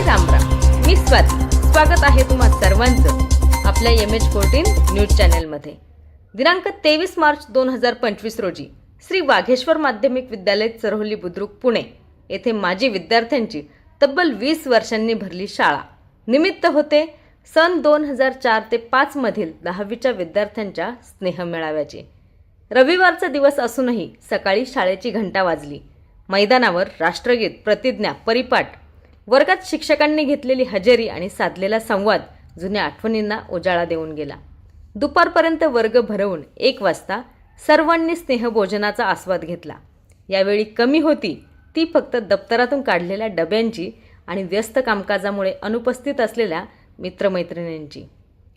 राम. मी स्वाती. स्वागत आहे तुम्हा सर्वांचं आपल्या MH14 न्यूज चॅनलमध्ये. दिनांक 23 मार्च 2025 रोजी श्री वाघेश्वर माध्यमिक विद्यालय चरोली बुद्रुक पुणे येथे माजी विद्यार्थ्यांची तब्बल 20 वर्षांनी भरली शाळा. निमित्त होते सन 2004 ते 5 मधील 10वीच्या विद्यार्थ्यांच्या स्नेहमेळाव्याचे. रविवारचा दिवस असूनही सकाळी शाळेची घंटा वाजली. मैदानावर राष्ट्रगीत, प्रतिज्ञा, परिपाठ, वर्गात शिक्षकांनी घेतलेली हजेरी आणि साधलेला संवाद जुन्या आठवणींना उजाळा देऊन गेला. दुपारपर्यंत वर्ग भरवून 1 वाजता सर्वांनी स्नेहभोजनाचा आस्वाद घेतला. यावेळी कमी होती ती फक्त दप्तरातून काढलेल्या डब्यांची आणि व्यस्त कामकाजामुळे अनुपस्थित असलेल्या मित्रमैत्रिणींची.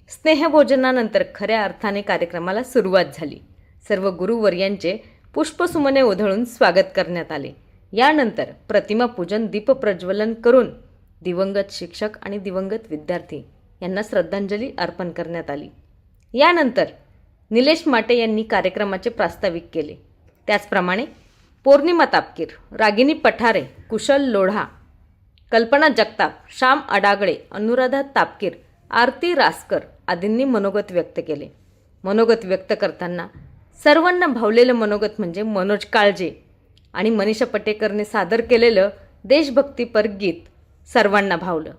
स्नेहभोजनानंतर खऱ्या अर्थाने कार्यक्रमाला सुरुवात झाली. सर्व गुरुवर्यांचे पुष्पसुमने उधळून स्वागत करण्यात आले. यानंतर प्रतिमा पूजन, दीपप्रज्वलन करून दिवंगत शिक्षक आणि दिवंगत विद्यार्थी यांना श्रद्धांजली अर्पण करण्यात आली. यानंतर निलेश माटे यांनी कार्यक्रमाचे प्रास्ताविक केले. त्याचप्रमाणे पौर्णिमा तापकीर, रागिनी पठारे, कुशल लोढा, कल्पना जगताप, श्याम अडागळे, अनुराधा तापकीर, आरती रासकर आदींनी मनोगत व्यक्त केले. मनोगत व्यक्त करताना सर्वांना भावलेलं मनोगत म्हणजे मनोज काळजे आणि मनीषा पटेकरने सादर केलेलं देशभक्तीपर गीत सर्वांना भावलं.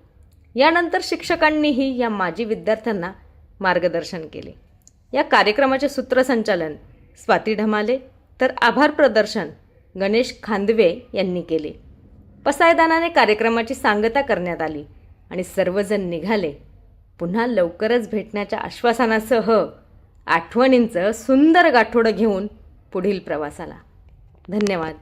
यानंतर शिक्षकांनीही या माजी विद्यार्थ्यांना मार्गदर्शन केले. या कार्यक्रमाचे सूत्रसंचालन स्वाती ढमाले तर आभार प्रदर्शन गणेश खांदवे यांनी केले. पसायदानाने कार्यक्रमाची सांगता करण्यात आली आणि सर्वजण निघाले. पुन्हा लवकरच भेटण्याच्या आश्वासनासह आठवणींचं सुंदर गाठोडं घेऊन पुढील प्रवासाला. धन्यवाद.